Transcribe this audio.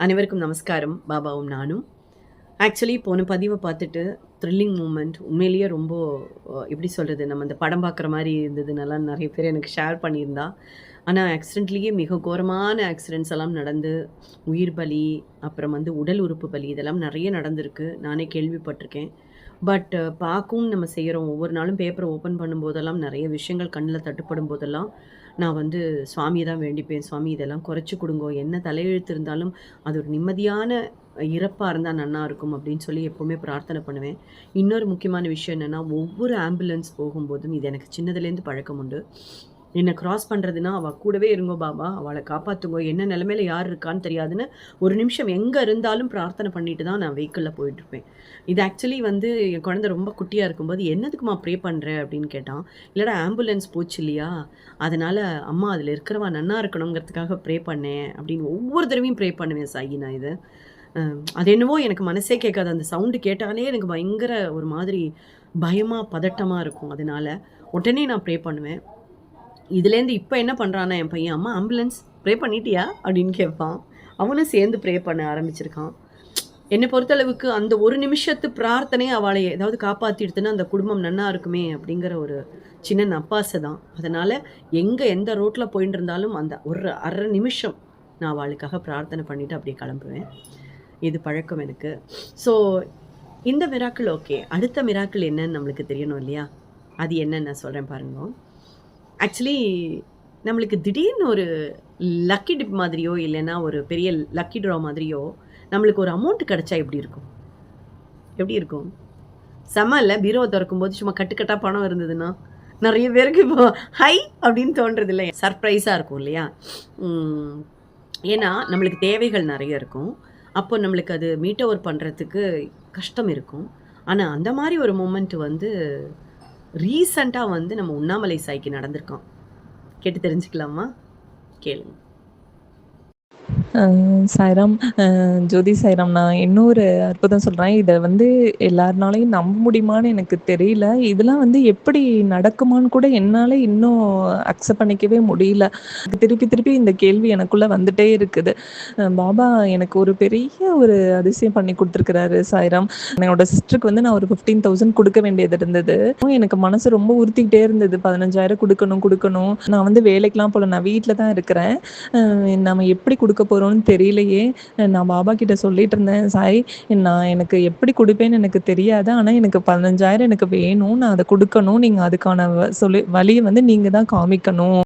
அனைவருக்கும் நமஸ்காரம். பாபாவும் நானும். ஆக்சுவலி போன பதிவ பார்த்துட்டு த்ரில்லிங் மூமெண்ட் உண்மையிலேயே ரொம்ப எப்படி சொல்றது? நம்ம இந்த படம் பார்க்குற மாரி இருந்ததுன்னலாம் நெறைய பேர் எனக்கு ஷேர் பண்ணியிருந்தா. ஆனா ஆக்சிடென்ட்லேயே மிக கோரமான ஆக்சிடென்ட்ஸ் எல்லாம் நடந்து, உயிர் பலி, அப்புறம் வந்து உடல் உறுப்பு பலி இதெல்லாம் நெறைய நடந்திருக்கு. நானே கேள்விப்பட்டுருக்கேன். பட் பார்க்கவும் நம்ம செய்றோம். ஒவ்வொரு நாளும் பேப்பர ஓப்பன் பண்ணும்போதெல்லாம் நெறைய விஷயங்கள் கண்ல தட்டுப்படும் போதெல்லாம், நான் வந்து சுவாமிய தான் வேண்டிப்பேன். "சுவாமி இதெல்லாம் குறைச்சு குடுங்கோ. என்ன தலையெழுத்து இருந்தாலும் அது ஒரு நிம்மதியான இறப்பா இருந்தா நன்னா இருக்கும்." அப்படின்னு சொல்லி எப்பவுமே பிரார்த்தனை பண்ணுவேன். இன்னொரு முக்கியமான விஷயம் என்னன்னா, ஒவ்வொரு ஆம்புலன்ஸ் போகும்போதும் இது எனக்கு சின்னதுலேருந்து பழக்கம் உண்டு. என்ன கிராஸ் பண்றதுன்னா, "அவ கூடவே இருங்கோ பாபா. அவள காப்பாத்துங்கோ. என்ன நிலைமையில யார் இருக்கான்னு தெரியாதுன்னு" ஒரு நிமிஷம் எங்க இருந்தாலும் பிரார்த்தனை பண்ணிட்டு தான் நான் வெஹிக்கிள்ல போயிட்டுருப்பேன். இது ஆக்சுவலி வந்து என் குழந்தை ரொம்ப குட்டியா இருக்கும்போது, "என்னதுக்கும்மா ப்ரே பண்ற?" அப்படின்னு கேட்டான். "இல்லடா ஆம்புலன்ஸ் போச்சு இல்லையா? அதனால அம்மா அதில இருக்கிறவா நன்னா இருக்கணுங்கிறதுக்காக ப்ரே பண்ணேன்." அப்படின்னு ஒவ்வொரு தடவையும் ப்ரே பண்ணுவேன் சாயி நான் இத. அ அது என்னவோ எனக்கு மனசே கேட்காது. அந்த சவுண்ட் கேட்டாலே எனக்கு பயங்கர ஒரு மாதிரி பயமா, பதட்டமா இருக்கும். அதனால உடனே நான் ப்ரே பண்ணுவேன். இதுலேருந்து இப்ப என்ன பண்றான்னா என் பையன், "அம்மா ஆம்புலன்ஸ் ப்ரே பண்ணிட்டியா?" அப்படின்னு கேட்பான். அவனும் சேர்ந்து ப்ரே பண்ண ஆரம்பிச்சிருக்கான். என்ன பொறுத்தளவுக்கு அந்த ஒரு நிமிஷத்து பிரார்த்தனை அவள ஏதாவது காப்பாத்திடுத்துன்னா, அந்த குடும்பம் நன்னா இருக்குமே அப்படிங்கிற ஒரு சின்ன நப்பாசை தான். அதனால எங்க எந்த ரோட்ல போயின்னு இருந்தாலும் அந்த ஒரு 1/2 நிமிஷம் நான் அவளுக்காக பிரார்த்தனை பண்ணிட்டு அப்படியே கிளம்புவேன். இது பழக்கம் எனக்கு. ஸோ இந்த மிராக்கிள் ஓகே. அடுத்த மிராக்கிள் என்னன்னு நம்மளுக்கு தெரியணும் இல்லையா? அது என்னன்னு நான் சொல்றேன் பாருங்க. ஆக்சுவலி நம்மளுக்கு திடீர்னு ஒரு லக்கி டிப் மாதிரியோ, இல்லன்னா ஒரு பெரிய லக்கி ட்ரா மாதிரியோ, நம்மளுக்கு ஒரு அமௌண்ட் கிடைச்சா எப்படி இருக்கும்? எப்படி இருக்கும்? செம்ம இல்ல? பீரோவ தொறக்கும்போது சும்மா கட்டு கட்டா பணம் இருந்ததுன்னா, நெறைய பேருக்கு இப்போ ஹை! அப்படின்னு தோன்றது இல்ல. சர்ப்ரைஸா இருக்கும் இல்லையா? ம். ஏன்னா, நம்மளுக்கு தேவைகள் நெறைய இருக்கும். அப்போ நம்மளுக்கு அது மீட் ஓவர் பண்றதுக்கு கஷ்டம் இருக்கும். ஆனா, அந்த மாரி ஒரு மொமெண்ட் வந்து ரீசென்ட்டா வந்து நம்ம உண்ணாமலை சாய்க்கு நடந்திருக்காம். கேட்டு தெரிஞ்சுக்கலாமா? கேளுங்க. அ சாய்ராம், ஜோதி சாய்ராம். நான் இன்னொரு அற்புதம் சொல்றேன். இத வந்து எல்லார்னாலயும் நம்ப முடியுமான்னு எனக்கு தெரியல. இதெல்லாம் வந்து எப்படி நடக்குமான்னு கூட என்னால இன்னும் அக்செப்ட் பண்ணிக்கவே முடியல. திருப்பி திருப்பி இந்த கேள்வி எனக்குள்ள வந்துட்டே இருக்குது. பாபா எனக்கு ஒரு பெரிய ஒரு அதிசயம் பண்ணி குடுத்துருக்கிறாரு சாய்ராம். என்னோட சிஸ்டருக்கு வந்து நான் ஒரு 15,000 குடுக்க வேண்டியது இருந்தது. எனக்கு மனசு ரொம்ப உறுத்திக்கிட்டே இருந்தது. 15,000 குடுக்கணும், குடுக்கணும். நான் வந்து வேலைக்கெல்லாம் போல. நான் வீட்ல தான் இருக்கிறேன். நம்ம எப்படி குடுக்க போறோம்னு தெரியலையே! நான் பாபா கிட்ட சொல்லிட்டு இருந்தேன், "சாய், எனக்கு எப்படி குடுப்பேன்னு எனக்கு தெரியாது. ஆனா எனக்கு 15,000 எனக்கு வேணும். நான் அத குடுக்கணும். நீங்க அதுக்கான வழிய வந்து நீங்க தான் காமிக்கணும்."